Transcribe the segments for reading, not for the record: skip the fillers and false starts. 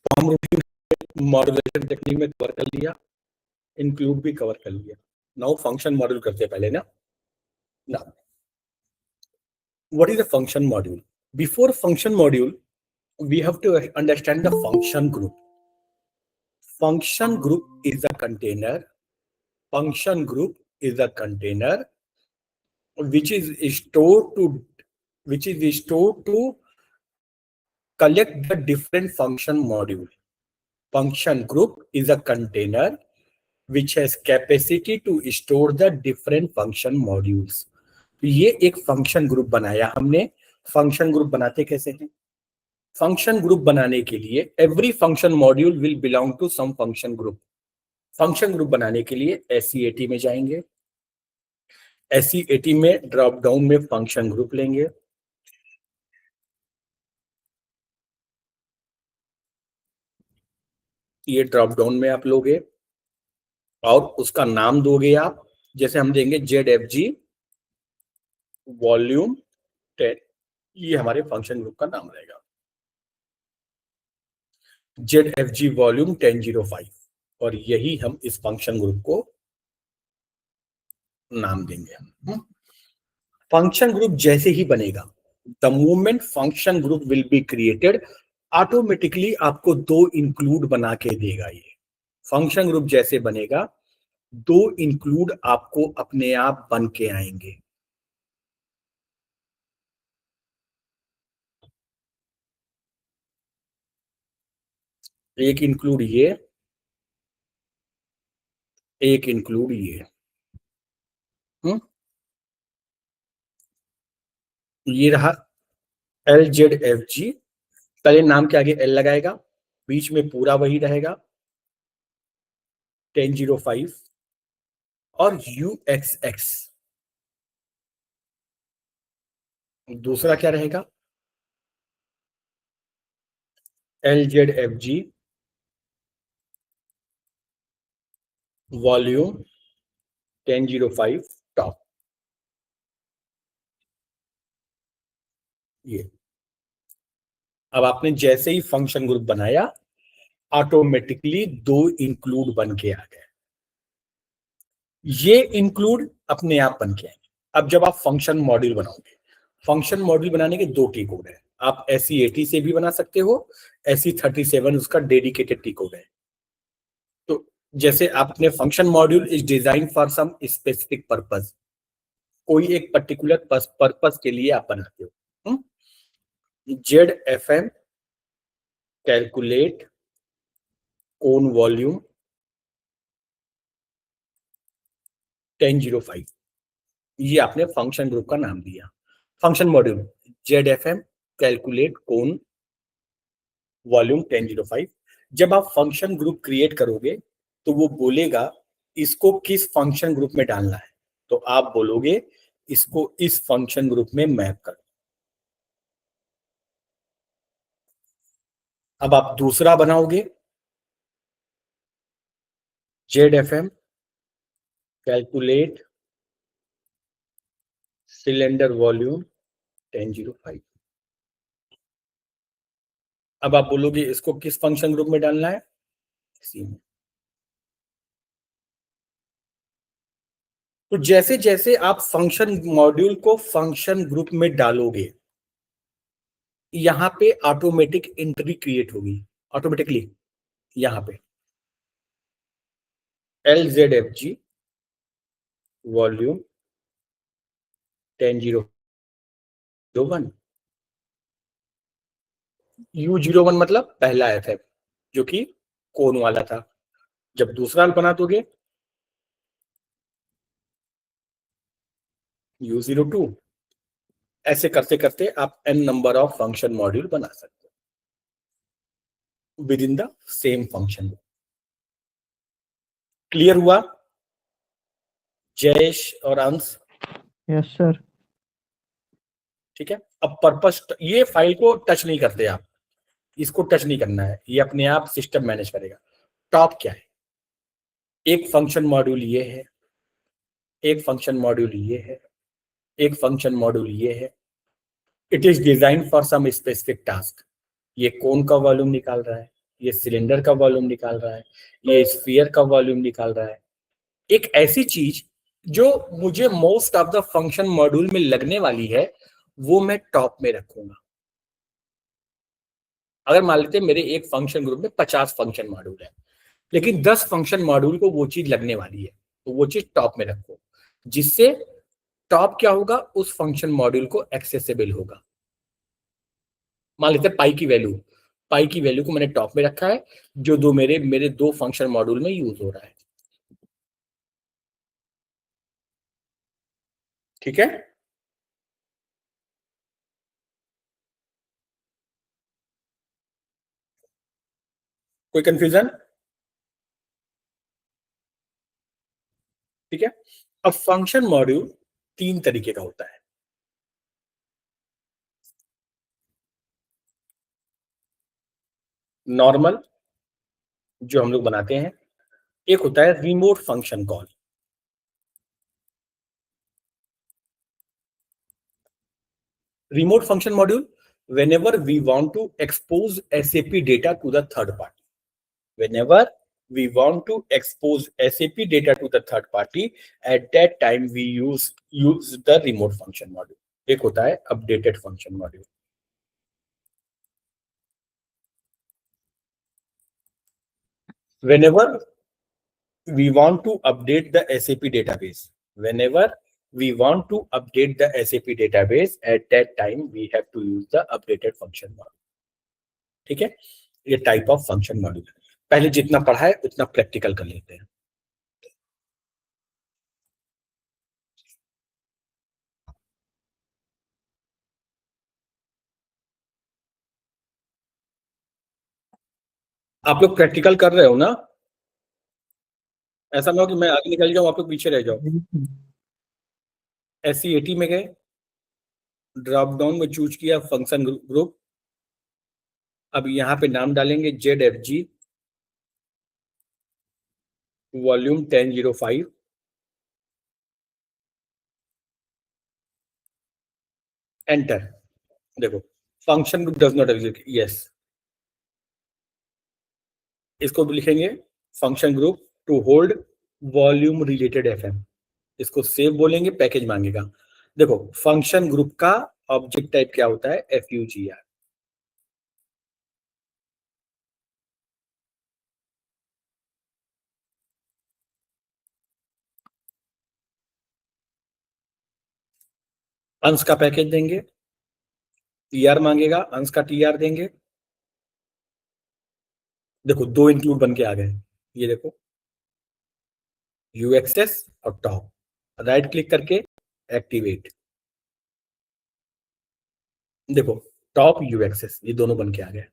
Form routine modulation technique में cover कर लिया, इंक्लूड भी कवर कर लिया। नाउ फंक्शन मॉड्यूल करते हैं पहले ना। Now what is a function module? Before function module, we have to understand the function group. Function group is a container. Function group is a container which is stored to collect the different function module. Function group is a container which has capacity to store the different function modules. तो ये एक function group बनाया हमने। Function group बनाते कैसे हैं? Function group बनाने के लिए every function module will belong to some function group. Function group बनाने के लिए SCAT में जाएंगे, SCAT में ड्रॉप डाउन में फंक्शन ग्रुप लेंगे, ये ड्रॉप डाउन में आप लोगे और उसका नाम दोगे आप, जैसे हम देंगे ZFG वॉल्यूम 10, ये हमारे फंक्शन ग्रुप का नाम रहेगा, ZFG वॉल्यूम 1005, और यही हम इस फंक्शन ग्रुप को नाम देंगे। फंक्शन ग्रुप जैसे ही बनेगा, the moment function group will be created, automatically आपको 2 इंक्लूड बना के देगा। ये फंक्शन ग्रुप जैसे बनेगा 2 इंक्लूड आपको अपने आप बन के आएंगे। एक इंक्लूड ये, एक इंक्लूड ये। ये रहा LZFG, पहले नाम के आगे L लगाएगा, बीच में पूरा वही रहेगा 1005, और UXX दूसरा क्या रहेगा? LZFG volume 1005 top. ये अब आपने जैसे ही फंक्शन ग्रुप बनाया, ऑटोमेटिकली 2 इंक्लूड बन के आ गए। ये इंक्लूड अपने आप बन के आएंगे। अब जब आप फंक्शन मॉड्यूल बनाओगे, फंक्शन मॉड्यूल बनाने के 2 टी कोड है। आप SCAT से भी बना सकते हो, SC37 उसका डेडिकेटेड टी कोड है। तो जैसे आपने function module is design for some specific purpose, कोई एक पर्टिकुलर पर्पस के लिए आप बनाते हो। ZFM कैलकुलेट कोन वॉल्यूम 1005, ये आपने फंक्शन ग्रुप का नाम दिया। फंक्शन मॉड्यूल ZFM कैलकुलेट कोन वॉल्यूम 1005। जब आप फंक्शन ग्रुप क्रिएट करोगे तो वो बोलेगा इसको किस फंक्शन ग्रुप में डालना है, तो आप बोलोगे इसको इस फंक्शन ग्रुप में मैप कर। अब आप दूसरा बनाओगे, ZFM कैलकुलेट सिलेंडर वॉल्यूम 1005। अब आप बोलोगे इसको किस फंक्शन ग्रुप में डालना है, इसी में। तो जैसे जैसे आप फंक्शन मॉड्यूल को फंक्शन ग्रुप में डालोगे, यहां पे ऑटोमेटिक एंट्री क्रिएट होगी ऑटोमेटिकली। यहां पे LZFG वॉल्यूम 1001, U01 मतलब पहला FM जो कि कोन वाला था। जब दूसरा बना दोगे U02, ऐसे करते करते आप n number of function module बना सकते हो with in the same function. Clear हुआ जयेश और अंश? Yes sir. ठीक है। अब पर्पस, ये फाइल को टच नहीं करते आप, इसको टच नहीं करना है, ये अपने आप सिस्टम मैनेज करेगा। टॉप क्या है? एक फंक्शन मॉड्यूल ये है, एक फंक्शन मॉड्यूल ये है, एक फंक्शन मॉड्यूल ये है। It is design for some specific task. ये कोन का वॉल्यूम निकाल रहा है, ये सिलेंडर का वॉल्यूम निकाल रहा है, ये स्फीयर का वॉल्यूम निकाल रहा है। एक ऐसी चीज जो मुझे most of the function module में लगने वाली है वो मैं टॉप में रखूंगा। अगर मान लेते हैं मेरे एक फंक्शन ग्रुप में 50 फंक्शन मॉड्यूल है, लेकिन 10 फंक्शन मॉड्यूल को वो चीज लगने वाली है, तो वो चीज टॉप में रखो, जिससे टॉप क्या होगा, उस फंक्शन मॉड्यूल को एक्सेसिबल होगा। मान लेते हैं पाई की वैल्यू को मैंने टॉप में रखा है, जो दो मेरे मेरे दो फंक्शन मॉड्यूल में यूज हो रहा है। ठीक है, कोई कंफ्यूजन? ठीक है, अब फंक्शन मॉड्यूल तीन तरीके का होता है। नॉर्मल, जो हम लोग बनाते हैं, एक होता है remote function call. Remote function module, whenever we want to expose SAP data to the third party. Whenever we want to expose SAP data to the third party, at that time we use the remote function module. एक होता है updated function module. Whenever we want to update the SAP database, whenever we want to update the SAP database, at that time we have to use the updated function module. ठीक है, ये type of function module है। पहले जितना पढ़ा है उतना practical कर लेते हैं। आप लोग प्रैक्टिकल कर रहे हो ना? ऐसा ना हो कि मैं आगे निकल जाऊं, आप लोग पीछे रह जाओ। SC80 में गए, ड्रॉप डाउन में चूज किया फंक्शन ग्रुप। अब यहाँ पे नाम डालेंगे ZFG वॉल्यूम 1005। एंटर। देखो, function group does not exist, yes. इसको भी लिखेंगे function group to hold volume related FM। इसको सेव बोलेंगे, पैकेज मांगेगा। देखो, फंक्शन ग्रुप का ऑब्जेक्ट टाइप क्या होता है, FUGR। अंश का पैकेज देंगे, TR मांगेगा, अंश का TR देंगे। देखो, दो इंक्लूड बन के आ गए। ये देखो, UXS और टॉप, राइट क्लिक करके एक्टिवेट। देखो, टॉप UXS ये दोनों बन के आ गए।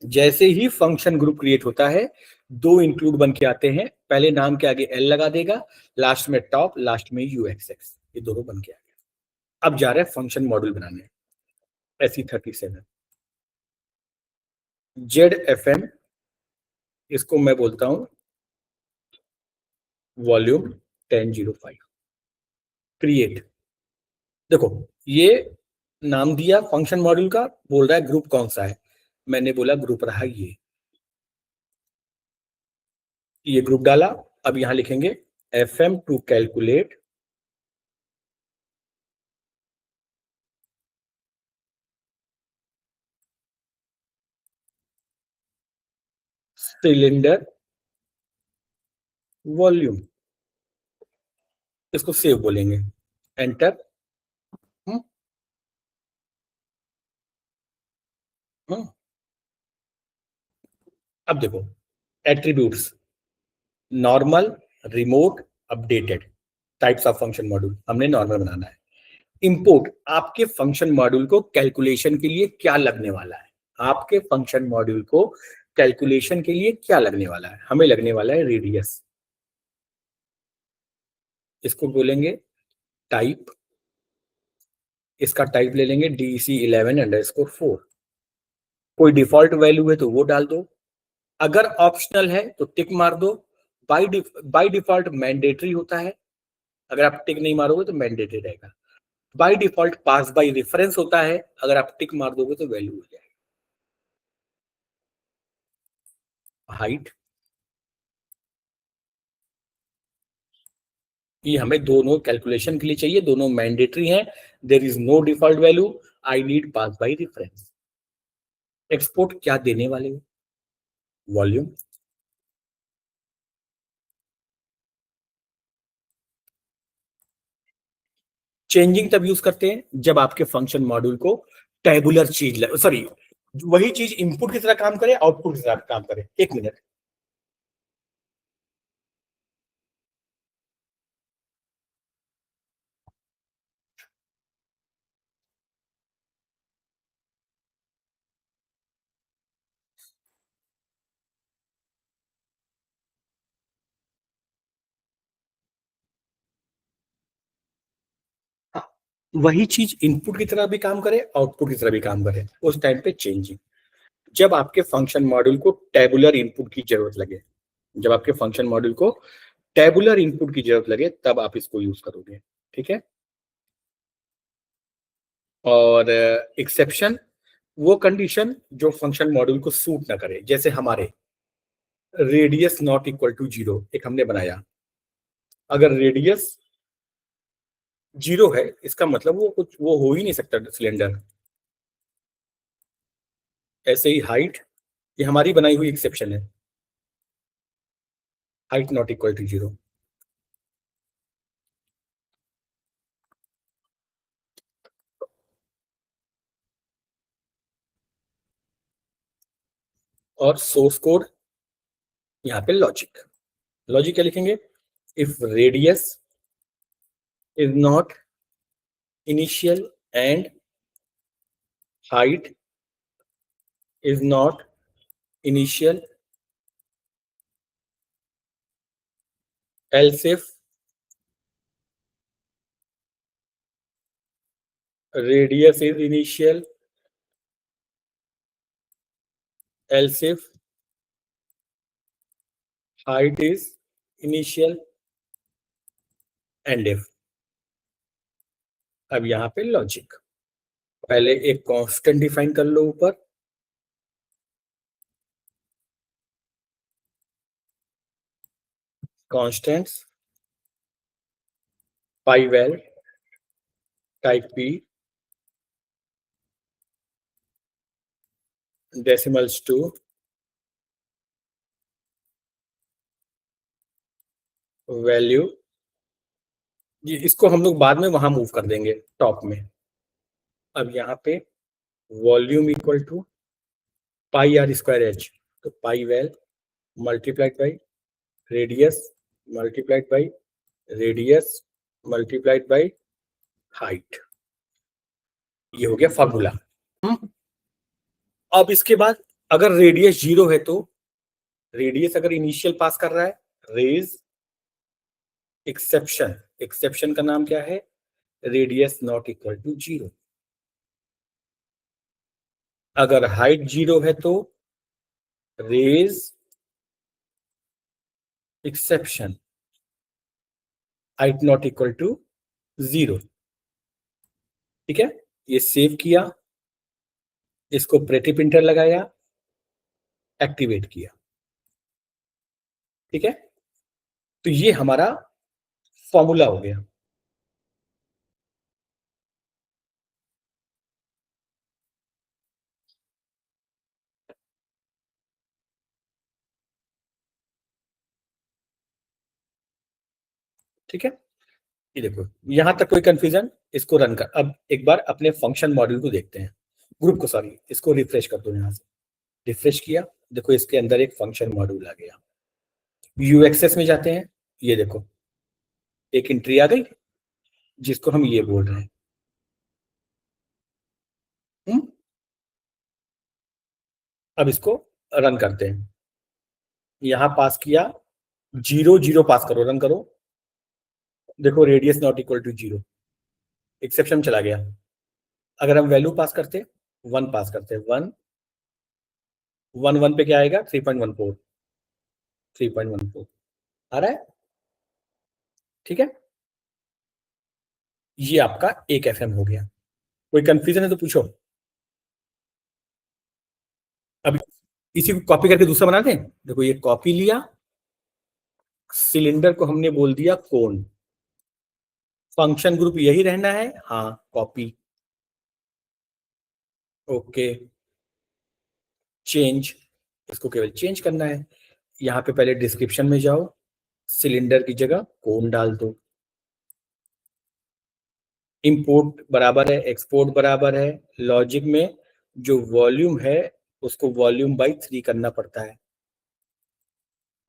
जैसे ही फंक्शन ग्रुप क्रिएट होता है, दो इंक्लूड बन के आते हैं। पहले नाम के आगे L लगा देगा, लास्ट में टॉप, लास्ट में UXS, ये दोनों बन के आ गए। अब जा रहे हैं फंक्शन मॉड्यूल बनाने। SE37 ZFM, इसको मैं बोलता हूं वॉल्यूम 1005। क्रिएट। देखो, ये नाम दिया फंक्शन मॉड्यूल का, बोल रहा है ग्रुप कौन सा है। मैंने बोला ग्रुप रहा ये ग्रुप डाला। अब यहां लिखेंगे FM to calculate cylinder volume, इसको सेव बोलेंगे। एंटर। Hmm hmm. अब देखो, attributes normal, remote, updated, types of function module हमने नॉर्मल बनाना है। इंपोर्ट, आपके फंक्शन मॉड्यूल को कैलकुलेशन के लिए क्या लगने वाला है, आपके फंक्शन मॉड्यूल को कैलकुलेशन के लिए क्या लगने वाला है। हमें लगने वाला है रेडियस, इसको बोलेंगे टाइप। इसका टाइप ले लेंगे DC11_4। कोई डिफॉल्ट वैल्यू है तो वो डाल दो, अगर ऑप्शनल है तो टिक मार दो। बाय डिफॉल्ट मैंडेटरी होता है, अगर आप टिक नहीं मारोगे तो मैंडेटरी रहेगा। By default pass by reference होता है, अगर आप टिक मार दोगे तो वैल्यू हो जाएगा। हाइट, ये हमें दोनों कैलकुलेशन के लिए चाहिए, दोनों मैंडेटरी हैं। There is no default value, I need pass by reference. Export क्या देने वाले हो? वॉल्यूम। चेंजिंग तब यूज करते हैं जब आपके फंक्शन मॉड्यूल को टेबुलर चीज, सॉरी, वही चीज इनपुट की तरह काम करे, आउटपुट की तरह काम करे। एक मिनट। हाँ, वही चीज इनपुट की तरह भी काम करे, आउटपुट की तरह भी काम करे, उस टाइम पे चेंजिंग। जब आपके फंक्शन मॉड्यूल को टेबुलर इनपुट की जरूरत लगे, जब आपके फंक्शन मॉड्यूल को टेबुलर इनपुट की जरूरत लगे, तब आप इसको यूज करोगे। ठीक है। और एक्सेप्शन, वो कंडीशन जो फंक्शन मॉड्यूल को सूट ना करे, जैसे हमारे radius not equal to zero एक हमने बनाया। अगर रेडियस जीरो है, इसका मतलब वो हो ही नहीं सकता सिलेंडर। ऐसे ही हाइट, ये हमारी बनाई हुई एक्सेप्शन है, height not equal to zero. और सोर्स कोड, यहाँ पे लॉजिक। लॉजिक क्या लिखेंगे? If radius is not initial and height is not initial, else if radius is initial, else if height is initial, and if। अब यहाँ पे logic, पहले एक कांस्टेंट डिफाइन कर लो ऊपर, constants pi well type p decimals two value. ये इसको हम लोग बाद में वहां मूव कर देंगे टॉप में। अब यहाँ पे volume equal to pi r square h, तो pi well multiplied by radius multiplied by radius multiplied by height. ये हो गया फॉर्मूला। अब इसके बाद अगर रेडियस जीरो है तो, रेडियस अगर इनिशियल पास कर रहा है, रेज एक्सेप्शन, एक्सेप्शन का नाम क्या है? Radius not equal to zero. अगर हाइट जीरो है तो raise exception, height not equal to zero. ठीक है, ये सेव किया, इसको प्रेटी प्रिंटर लगाया, एक्टिवेट किया। ठीक है, तो ये हमारा फॉर्मूला हो गया। ठीक है, ये देखो यहां तक कोई कंफ्यूजन? इसको रन कर, अब एक बार अपने फंक्शन मॉड्यूल को देखते हैं, ग्रुप को, सॉरी, इसको रिफ्रेश कर दो। यहां से रिफ्रेश किया, देखो इसके अंदर एक फंक्शन मॉड्यूल आ गया। यूएक्सएस में जाते हैं, ये देखो एक एंट्री आ गई जिसको हम ये बोल रहे हैं। हुँ? अब इसको रन करते हैं। यहां पास किया, जीरो जीरो पास करो, रन करो। देखो radius not equal to zero, exception चला गया। अगर हम वैल्यू पास करते, वन पास करते, वन वन वन पे क्या आएगा? 3.14, 3.14 आ रहा है। ठीक है, ये आपका एक एफएम हो गया। कोई कंफ्यूजन है तो पूछो अभी। इसी को कॉपी करके दूसरा बना दें। देखो ये कॉपी लिया, सिलेंडर को हमने बोल दिया कोन, फंक्शन ग्रुप यही रहना है, हाँ कॉपी, ओके, चेंज, इसको केवल चेंज करना है। यहाँ पे पहले डिस्क्रिप्शन में जाओ, सिलेंडर की जगह कोन डाल दो, इंपोर्ट बराबर है एक्सपोर्ट बराबर है, लॉजिक में जो वॉल्यूम है उसको वॉल्यूम बाई 3 करना पड़ता है,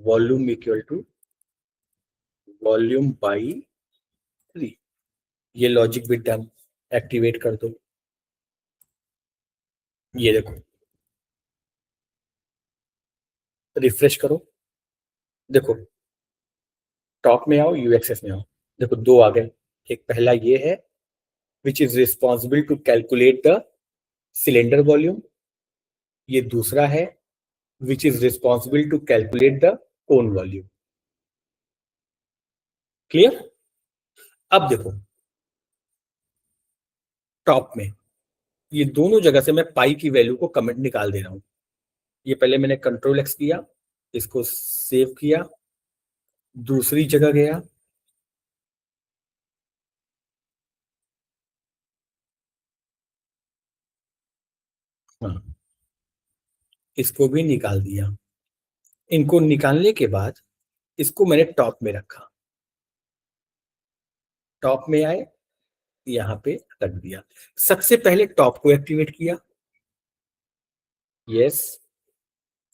volume equal to volume by 3। ये लॉजिक भी डन, एक्टिवेट कर दो। ये देखो, रिफ्रेश करो, देखो टॉप में आओ, यूएक्सएस में आओ, देखो दो आ गए। एक पहला ये है which is responsible to calculate the cylinder volume, ये दूसरा है which is responsible to calculate the cone volume. Clear? अब देखो टॉप में ये दोनों जगह से मैं पाई की वैल्यू को कमेंट निकाल दे रहा हूं। ये पहले मैंने कंट्रोल एक्स किया, इसको सेव किया, दूसरी जगह गया, हाँ इसको भी निकाल दिया। इनको निकालने के बाद इसको मैंने टॉप में रखा, टॉप में आए, यहां पे रख दिया। सबसे पहले टॉप को एक्टिवेट किया, यस,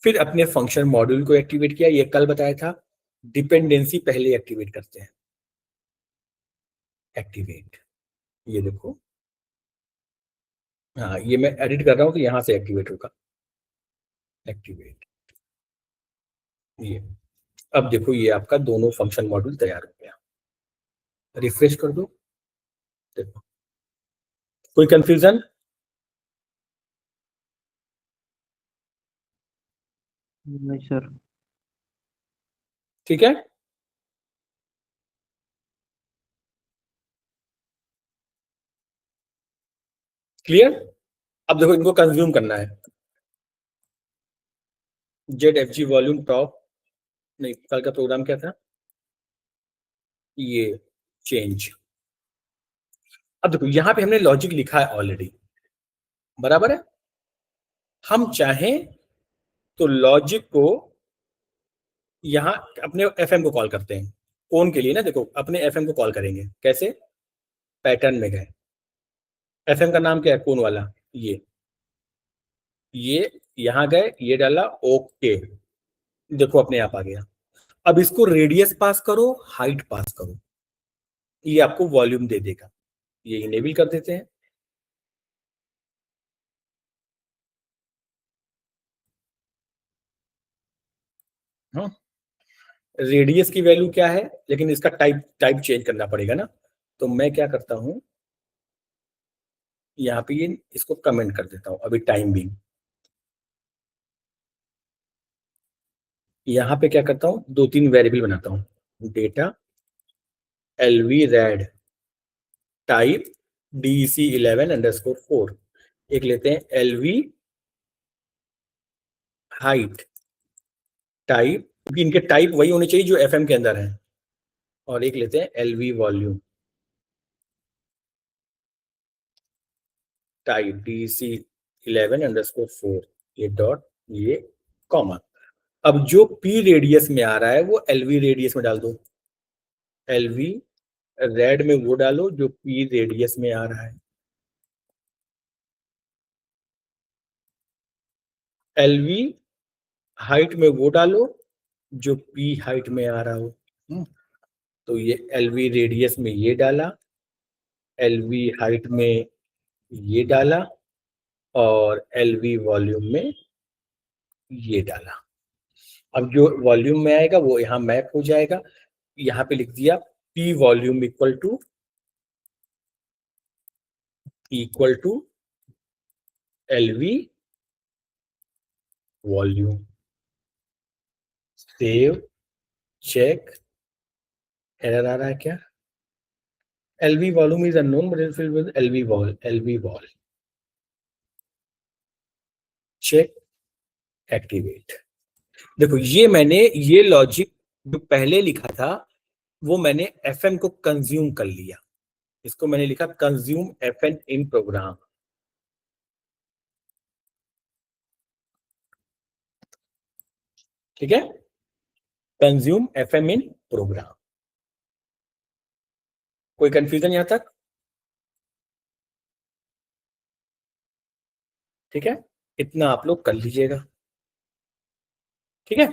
फिर अपने फंक्शन मॉड्यूल को एक्टिवेट किया। ये कल बताया था, डिपेंडेंसी पहले एक्टिवेट करते हैं, एक्टिवेट, ये देखो, हाँ ये मैं एडिट कर रहा हूं तो यहां से एक्टिवेट होगा, एक्टिवेट, ये। अब देखो ये आपका दोनों फंक्शन मॉड्यूल तैयार हो गया, रिफ्रेश कर दो, देखो कोई कंफ्यूजन? नहीं सर। ठीक है, क्लियर? अब देखो इनको कंज्यूम करना है, Z F G volume top, नहीं कल का प्रोग्राम क्या था, ये चेंज। अब देखो यहां पे हमने लॉजिक लिखा है ऑलरेडी, बराबर है। हम चाहें तो लॉजिक को यहां अपने एफएम को कॉल करते हैं, कौन के लिए ना, देखो अपने एफएम को कॉल करेंगे कैसे, पैटर्न में गए, एफएम का नाम क्या है, कौन वाला, ये यहां गए, ये डाला, ओके, देखो अपने आप आ गया। अब इसको रेडियस पास करो, हाइट पास करो, ये आपको वॉल्यूम दे देगा, ये इनेबल कर देते हैं। हाँ, रेडियस की वैल्यू क्या है, लेकिन इसका टाइप टाइप चेंज करना पड़ेगा ना, तो मैं क्या करता हूं, यहाँ पे ये इसको कमेंट कर देता हूं अभी टाइम भी। यहाँ पे क्या करता हूं, दो तीन वेरिएबल बनाता हूं, data LV red type DEC11_4, एक लेते हैं एलवी हाइट टाइप, क्योंकि इनके टाइप वही होने चाहिए जो एफएम के अंदर है, और एक लेते हैं एलवी वॉल्यूम टाइप DEC11_4, ये डॉट, ये कॉमा। अब जो पी रेडियस में आ रहा है वो एलवी रेडियस में डाल दो, एलवी रेड में वो डालो जो पी रेडियस में आ रहा है, एलवी हाइट में वो डालो जो पी हाइट में आ रहा हो। तो ये एलवी रेडियस में ये डाला, एलवी हाइट में ये डाला, और एलवी वॉल्यूम में ये डाला। अब जो वॉल्यूम में आएगा वो यहाँ मैप हो जाएगा, यहाँ पे लिख दिया P volume equal to LV volume, save, check, error आ रहा है क्या, LV volume is unknown but fill with LV vol, check, activate. देखो ये लॉजिक जो पहले लिखा था वो मैंने एफएम को कंज्यूम कर लिया, इसको मैंने लिखा कंज्यूम एफएन इन प्रोग्राम। ठीक है, कंज्यूम एफएम इन प्रोग्राम। कोई कंफ्यूजन यहां तक? ठीक है, इतना आप लोग कर लीजिएगा। ठीक है,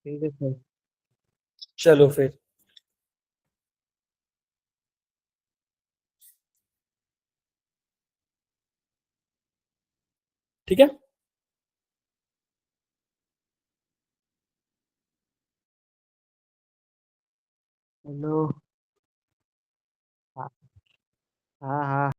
ठीक है सर। चलो फिर। ठीक है। हेलो। हाँ हाँ हाँ।